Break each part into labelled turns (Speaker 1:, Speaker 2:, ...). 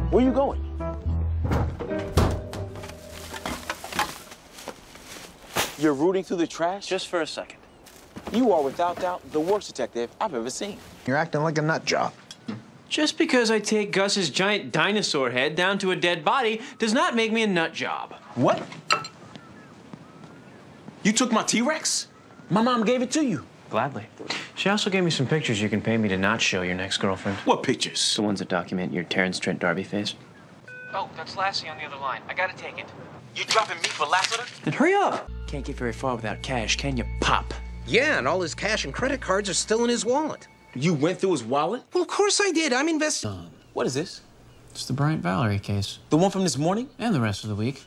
Speaker 1: Where you going? You're rooting through the trash?
Speaker 2: Just for a second.
Speaker 1: You are, without doubt, the worst detective I've ever seen.
Speaker 3: You're acting like a nut job.
Speaker 2: Just because I take Gus's giant dinosaur head down to a dead body does not make me a nut job.
Speaker 1: What? You took my T-Rex? My mom gave it to you.
Speaker 2: Gladly. She also gave me some pictures you can pay me to not show your next girlfriend.
Speaker 1: What pictures?
Speaker 2: The ones that document your Terrence Trent D'Arby phase. Oh, that's Lassie on the other line. I gotta take it.
Speaker 1: You dropping me for Lassiter?
Speaker 2: Then hurry up! Can't get very far without cash, can you, Pop?
Speaker 4: Yeah, and all his cash and credit cards are still in his wallet.
Speaker 1: You went through his wallet?
Speaker 4: Well, of course I did. I'm investing.
Speaker 1: What is this?
Speaker 2: It's the Bryant Valerie case.
Speaker 1: The one from this morning?
Speaker 2: And the rest of the week.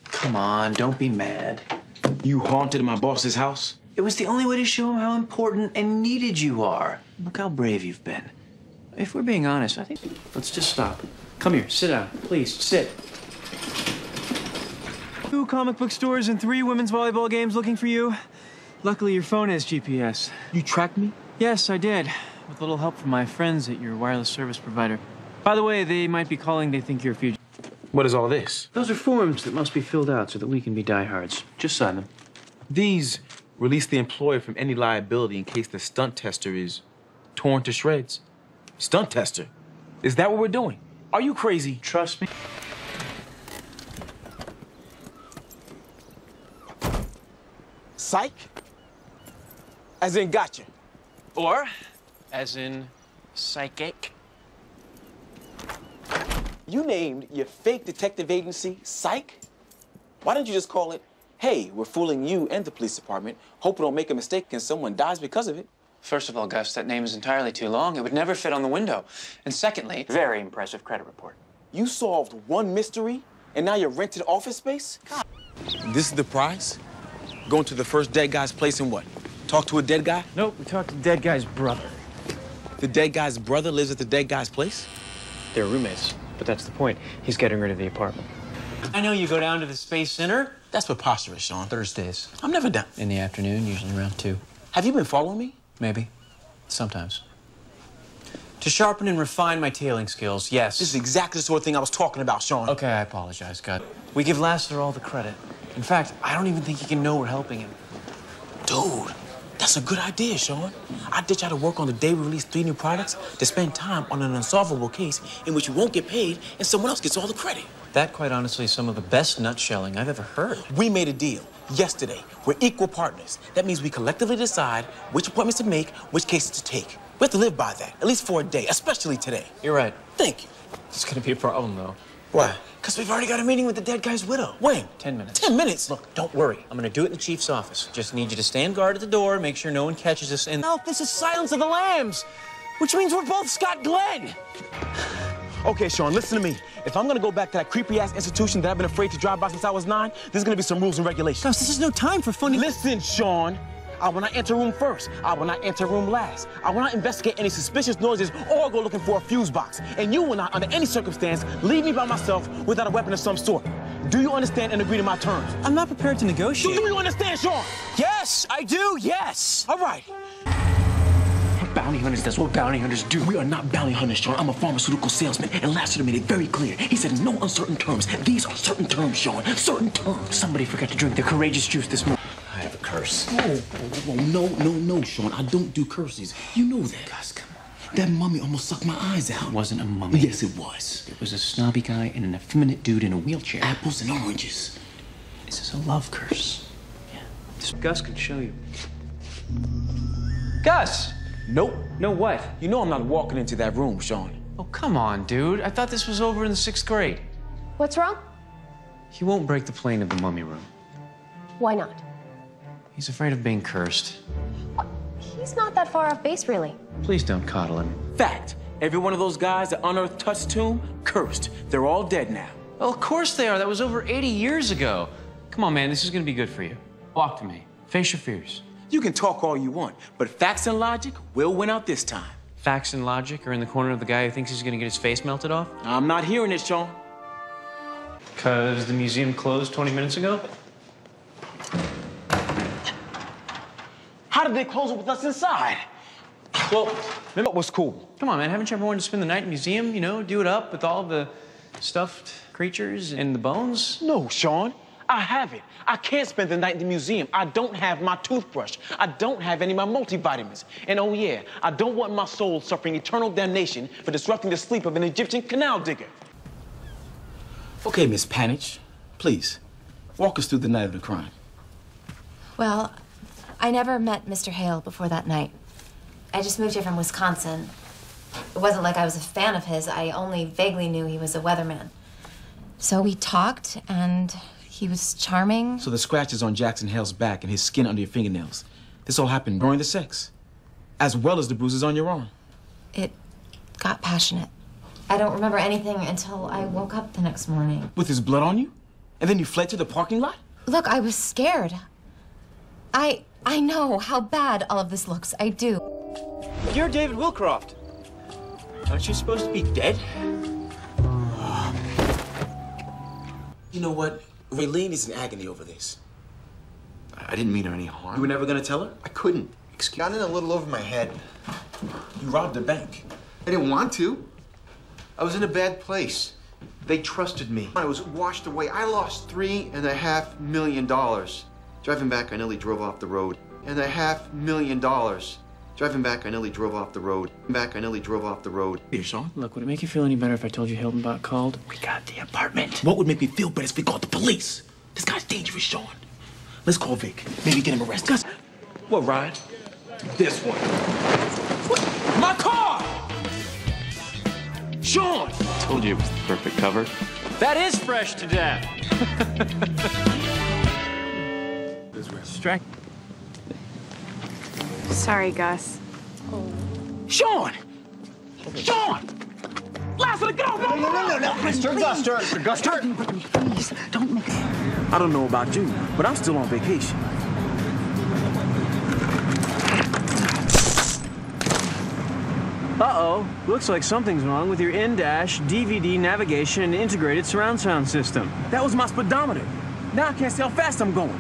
Speaker 2: Come on, don't be mad.
Speaker 1: You haunted my boss's house?
Speaker 2: It was the only way to show him how important and needed you are. Look how brave you've been. If we're being honest, I think... Let's just stop. Come here, sit down. Please, sit. 2 comic book stores and 3 women's volleyball games looking for you. Luckily, your phone has GPS.
Speaker 1: You tracked me?
Speaker 2: Yes, I did. With a little help from my friends at your wireless service provider. By the way, they might be calling. They think you're a fugitive.
Speaker 1: What is all this?
Speaker 2: Those are forms that must be filled out so that we can be diehards. Just sign them.
Speaker 1: These release the employer from any liability in case the stunt tester is torn to shreds. Stunt tester? Is that what we're doing? Are you crazy?
Speaker 2: Trust me.
Speaker 1: Psych? As in gotcha.
Speaker 2: Or, as in, psychic.
Speaker 1: You named your fake detective agency Psych? Why didn't you just call it, hey, we're fooling you and the police department, hope we don't make a mistake and someone dies because of it?
Speaker 2: First of all, Gus, that name is entirely too long. It would never fit on the window. And secondly, very impressive credit report.
Speaker 1: You solved one mystery and now you're rented office space? God. This is the prize? Going to the first dead guy's place and what? Talk to a dead guy?
Speaker 2: Nope, we talked to the dead guy's brother.
Speaker 1: The dead guy's brother lives at the dead guy's place?
Speaker 2: They're roommates, but that's the point. He's getting rid of the apartment. I know you go down to the Space Center.
Speaker 1: That's preposterous, Sean.
Speaker 2: Thursdays.
Speaker 1: I'm never down.
Speaker 2: In the afternoon, usually around 2.
Speaker 1: Have you been following me?
Speaker 2: Maybe. Sometimes. To sharpen and refine my tailing skills, yes.
Speaker 1: This is exactly the sort of thing I was talking about, Sean.
Speaker 2: Okay, I apologize, God. We give Lassiter all the credit. In fact, I don't even think he can know we're helping him.
Speaker 1: Dude, that's a good idea, Sean. I ditch out of work on the day we release 3 new products to spend time on an unsolvable case in which we won't get paid and someone else gets all the credit.
Speaker 2: That, quite honestly, is some of the best nutshelling I've ever heard.
Speaker 1: We made a deal yesterday. We're equal partners. That means we collectively decide which appointments to make, which cases to take. We have to live by that, at least for a day, especially today.
Speaker 2: You're right.
Speaker 1: Thank you.
Speaker 2: It's gonna be a problem, though.
Speaker 1: Why?
Speaker 2: Because we've already got a meeting with the dead guy's widow.
Speaker 1: When?
Speaker 2: 10 minutes.
Speaker 1: 10 minutes?
Speaker 2: Look, don't worry. I'm gonna do it in the chief's office. Just need you to stand guard at the door, make sure no one catches us, and...
Speaker 1: No, this is Silence of the Lambs, which means we're both Scott Glenn. Okay, Sean, listen to me. If I'm gonna go back to that creepy-ass institution that I've been afraid to drive by since I was 9, there's gonna be some rules and regulations.
Speaker 2: Gus, this is no time for funny...
Speaker 1: Listen, Sean. I will not enter a room first. I will not enter a room last. I will not investigate any suspicious noises or go looking for a fuse box. And you will not, under any circumstance, leave me by myself without a weapon of some sort. Do you understand and agree to my terms?
Speaker 2: I'm not prepared to negotiate.
Speaker 1: Do you understand, Sean?
Speaker 2: Yes, I do, yes!
Speaker 1: All right.
Speaker 5: Bounty hunters, that's what bounty hunters do. We are not bounty hunters, Sean. I'm a pharmaceutical salesman, and Lassiter made it very clear. He said in no uncertain terms. These are certain terms, Sean. Certain terms.
Speaker 2: Somebody forgot to drink the courageous juice this morning.
Speaker 5: I have a curse. No, Sean. I don't do curses. You know that.
Speaker 2: Gus, come on.
Speaker 5: That mummy almost sucked my eyes out.
Speaker 2: It wasn't a mummy.
Speaker 5: Yes, it was.
Speaker 2: It was a snobby guy and an effeminate dude in a wheelchair.
Speaker 5: Apples and oranges.
Speaker 2: This is a love curse. Yeah. Gus can show you. Gus!
Speaker 1: Nope.
Speaker 2: No what?
Speaker 1: You know I'm not walking into that room, Sean.
Speaker 2: Oh, come on, dude. I thought this was over in the 6th grade.
Speaker 6: What's wrong?
Speaker 2: He won't break the plane of the mummy room.
Speaker 6: Why not?
Speaker 2: He's afraid of being cursed.
Speaker 6: He's not that far off base, really.
Speaker 2: Please don't coddle him.
Speaker 1: Fact. Every one of those guys that unearthed Tut's tomb, cursed. They're all dead now.
Speaker 2: Well, of course they are. That was over 80 years ago. Come on, man. This is gonna be good for you. Walk to me. Face your fears.
Speaker 1: You can talk all you want, but facts and logic will win out this time.
Speaker 2: Facts and logic are in the corner of the guy who thinks he's gonna get his face melted off?
Speaker 1: I'm not hearing it, Sean.
Speaker 2: 'Cause the museum closed 20 minutes ago?
Speaker 1: How did they close it with us inside?
Speaker 2: Well,
Speaker 1: Remember what was cool?
Speaker 2: Come on, man. Haven't you ever wanted to spend the night in a museum, you know, do it up with all the stuffed creatures and the bones?
Speaker 1: No, Sean. I haven't. I can't spend the night in the museum. I don't have my toothbrush. I don't have any of my multivitamins. And oh yeah, I don't want my soul suffering eternal damnation for disrupting the sleep of an Egyptian canal digger. Okay, Miss Panich, please, walk us through the night of the crime.
Speaker 3: Well, I never met Mr. Hale before that night. I just moved here from Wisconsin. It wasn't like I was a fan of his. I only vaguely knew he was a weatherman. So we talked, and he was charming.
Speaker 1: So the scratches on Jackson Hale's back and his skin under your fingernails, this all happened during the sex, as well as the bruises on your arm.
Speaker 3: It got passionate. I don't remember anything until I woke up the next morning.
Speaker 1: With his blood on you? And then you fled to the parking lot?
Speaker 3: Look, I was scared. I know how bad all of this looks. I do.
Speaker 2: You're David Wilcroft. Aren't you supposed to be dead?
Speaker 1: You know what? Raylene is in agony over this.
Speaker 5: I didn't mean her any harm.
Speaker 1: You were never gonna tell her?
Speaker 5: I couldn't. Excuse me.
Speaker 7: Got in a little over my head.
Speaker 1: You robbed a bank.
Speaker 5: I didn't want to. I was in a bad place. They trusted me. I was washed away. I lost $3.5 million. Driving back, I nearly drove off the road. $3.5 million. Driving back, I nearly drove off the road. Back, I nearly drove off the road.
Speaker 1: Here, Sean.
Speaker 2: Look, would it make you feel any better if I told you Hildenbach called? We got the apartment.
Speaker 1: What would make me feel better if we called the police? This guy's dangerous, Sean. Let's call Vic. Maybe get him arrested. Gus, what ride? This one. What? My car! Sean!
Speaker 2: Told you it was the perfect cover. That is fresh to death. Distract.
Speaker 8: Sorry, Gus.
Speaker 1: Sean! Sean! Last of the go!
Speaker 7: No, Mr. Guster! Mr. Guster!
Speaker 1: Please, don't make it. I don't know about you, but I'm still on vacation.
Speaker 2: Uh-oh. Looks like something's wrong with your in-dash, DVD navigation, and integrated surround sound system.
Speaker 1: That was my speedometer. Now I can't see how fast I'm going.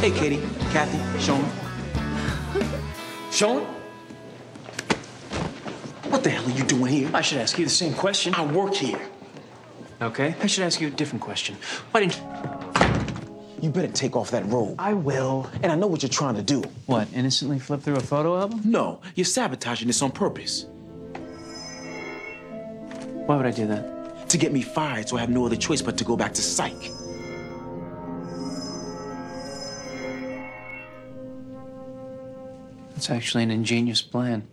Speaker 1: Hey, Katie, Kathy, Sean. Sean? What the hell are you doing here?
Speaker 2: I should ask you the same question.
Speaker 1: I work here.
Speaker 2: Okay. I should ask you a different question. Why didn't...
Speaker 1: You better take off that robe.
Speaker 2: I will.
Speaker 1: And I know what you're trying to do.
Speaker 2: What, innocently flip through a photo album?
Speaker 1: No, you're sabotaging this on purpose.
Speaker 2: Why would I do that?
Speaker 1: To get me fired, so I have no other choice but to go back to Psych.
Speaker 2: It's actually an ingenious plan.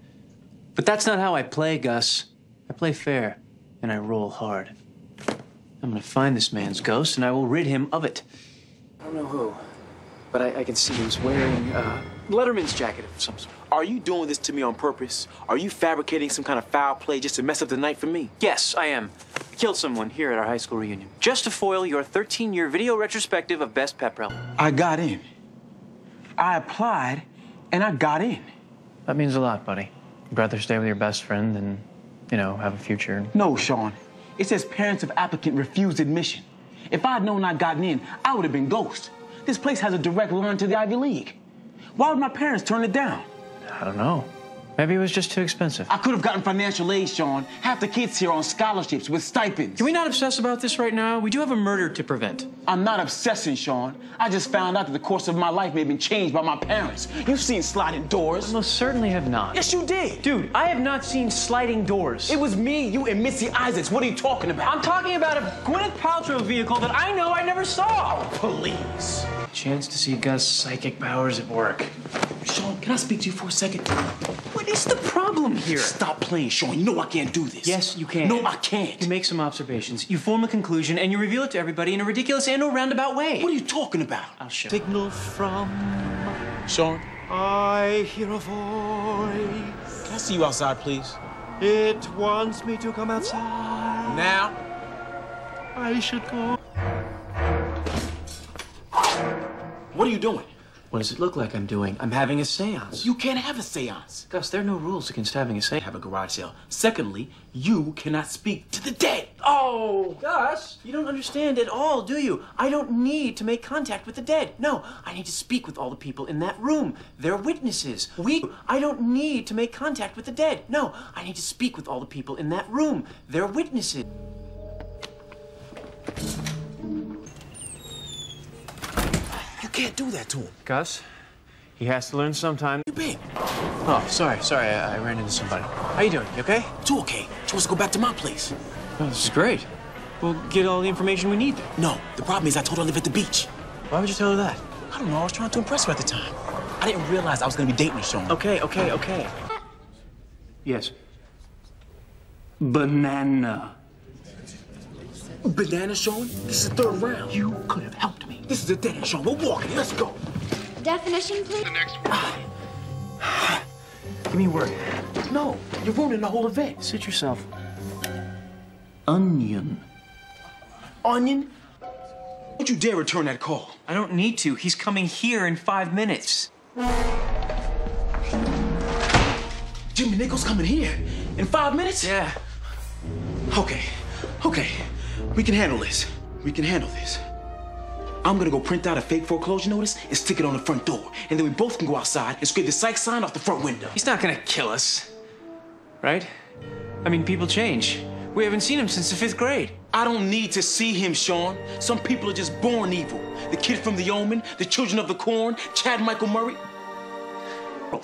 Speaker 2: But that's not how I play, Gus. I play fair, and I roll hard. I'm gonna find this man's ghost, and I will rid him of it. I don't know who, but I can see he was wearing Letterman's jacket of some sort.
Speaker 1: Are you doing this to me on purpose? Are you fabricating some kind of foul play just to mess up the night for me?
Speaker 2: Yes, I am. I killed someone here at our high school reunion, just to foil your 13-year video retrospective of Best Pep Rally.
Speaker 1: I got in. I applied, and I got in.
Speaker 2: That means a lot, buddy. You'd rather stay with your best friend than, you know, have a future.
Speaker 1: No, Sean. It says parents of applicant refused admission. If I'd known I'd gotten in, I would have been ghost. This place has a direct line to the Ivy League. Why would my parents turn it down?
Speaker 2: I don't know. Maybe it was just too expensive.
Speaker 1: I could have gotten financial aid, Sean. Half the kids here are on scholarships with stipends.
Speaker 2: Can we not obsess about this right now? We do have a murder to prevent.
Speaker 1: I'm not obsessing, Sean. I just found out that the course of my life may have been changed by my parents. You've seen sliding doors.
Speaker 2: I most certainly have not.
Speaker 1: Yes, you did.
Speaker 2: Dude, I have not seen sliding doors.
Speaker 1: It was me, you, and Missy Isaacs. What are you talking about?
Speaker 2: I'm talking about a Gwyneth Paltrow vehicle that I know I never saw.
Speaker 1: Oh, please.
Speaker 2: Chance to see Gus' psychic powers at work.
Speaker 1: Sean, can I speak to you for a second?
Speaker 2: What is the problem here?
Speaker 1: Stop playing, Sean. You know I can't do this.
Speaker 2: Yes, you can.
Speaker 1: No, I can't.
Speaker 2: You make some observations, you form a conclusion, and you reveal it to everybody in a ridiculous and/or roundabout way.
Speaker 1: What are you talking about?
Speaker 2: I'll show.
Speaker 7: Signal from...
Speaker 1: Sean,
Speaker 7: I hear a voice.
Speaker 1: can I see you outside, please?
Speaker 7: It wants me to come outside.
Speaker 1: Now?
Speaker 7: I should go.
Speaker 1: What are you doing?
Speaker 2: What does it look like I'm doing? I'm having a seance.
Speaker 1: You can't have a seance.
Speaker 2: Gus, there are no rules against having a seance.
Speaker 1: Have a garage sale. Secondly, you cannot speak to the dead.
Speaker 2: Oh, Gus, you don't understand at all, do you? I don't need to make contact with the dead. No, I need to speak with all the people in that room. They're witnesses. I don't need to make contact with the dead. No, I need to speak with all the people in that room. They're witnesses.
Speaker 1: You can't do that to him.
Speaker 2: Gus, he has to learn sometime.
Speaker 1: You big.
Speaker 2: Oh, sorry, I ran into somebody. How you doing? You okay?
Speaker 1: Too okay. She wants to go back to my place.
Speaker 2: Oh, this is great. We'll get all the information we need then.
Speaker 1: No, the problem is I told her I live at the beach.
Speaker 2: Why would you tell her that?
Speaker 1: I don't know, I was trying to impress her at the time. I didn't realize I was gonna be dating her, Sean.
Speaker 2: Okay. Yes. Banana.
Speaker 1: Banana, Sean? This is the third round.
Speaker 2: You could have helped me.
Speaker 1: This is a dead end, Sean. We're walking. Let's go.
Speaker 6: Definition, please.
Speaker 8: The next word.
Speaker 2: Give me a word.
Speaker 1: No, you're ruining the whole event.
Speaker 2: Sit yourself. Onion.
Speaker 1: Onion? Don't you dare return that call.
Speaker 2: I don't need to. He's coming here in 5 minutes.
Speaker 1: Jimmy Nichols coming here in 5 minutes?
Speaker 2: Yeah.
Speaker 1: Okay. We can handle this. I'm gonna go print out a fake foreclosure notice and stick it on the front door. And then we both can go outside and scrape the Psych sign off the front window.
Speaker 2: He's not gonna kill us. Right? I mean, people change. We haven't seen him since the 5th grade.
Speaker 1: I don't need to see him, Sean. Some people are just born evil. The kid from The Omen, the Children of the Corn, Chad Michael Murray.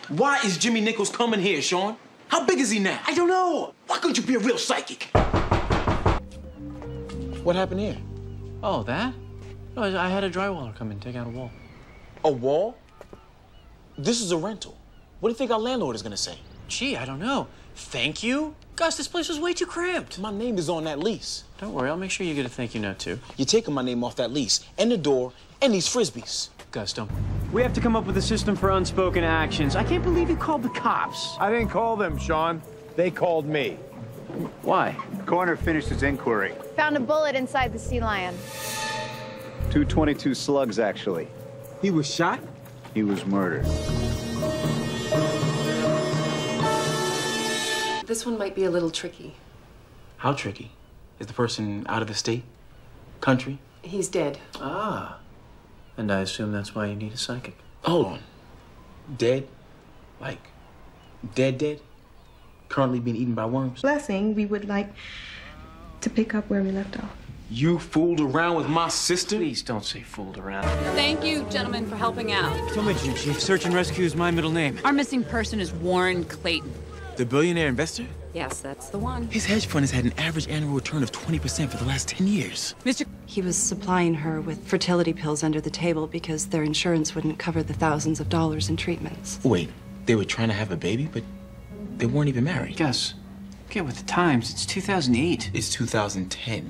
Speaker 1: Why is Jimmy Nichols coming here, Sean? How big is he now?
Speaker 2: I don't know.
Speaker 1: Why couldn't you be a real psychic? What happened here?
Speaker 2: Oh, that? No, I had a drywaller come in, take out a wall.
Speaker 1: A wall? This is a rental. What do you think our landlord is gonna say?
Speaker 2: Gee, I don't know. Thank you? Gus, this place was way too cramped.
Speaker 1: My name is on that lease.
Speaker 2: Don't worry, I'll make sure you get a thank you note, too.
Speaker 1: You're taking my name off that lease, and the door, and these Frisbees.
Speaker 2: Gus, don't. We have to come up with a system for unspoken actions. I can't believe you called the cops.
Speaker 9: I didn't call them, Sean. They called me.
Speaker 2: Why?
Speaker 9: Coroner finished his inquiry.
Speaker 6: Found a bullet inside the sea lion.
Speaker 9: 222 slugs, actually.
Speaker 1: He was shot?
Speaker 9: He was murdered.
Speaker 10: This one might be a little tricky.
Speaker 1: How tricky? Is the person out of the state? Country?
Speaker 10: He's dead.
Speaker 2: Ah. And I assume that's why you need a psychic.
Speaker 1: Hold on. Dead? Like, dead? Currently being eaten by worms?
Speaker 11: Blessing, we would like to pick up where we left off.
Speaker 1: You fooled around with my sister?
Speaker 2: Please don't say fooled around.
Speaker 12: Thank you, gentlemen, for helping out.
Speaker 2: Tell me, Chief. Search and rescue is my middle name.
Speaker 12: Our missing person is Warren Clayton.
Speaker 1: The billionaire investor?
Speaker 12: Yes, that's the one.
Speaker 1: His hedge fund has had an average annual return of 20% for the last 10 years.
Speaker 10: He was supplying her with fertility pills under the table because their insurance wouldn't cover the thousands of dollars in treatments.
Speaker 1: Wait, they were trying to have a baby, but they weren't even married.
Speaker 2: Gus, get with the times. It's 2008.
Speaker 1: It's 2010.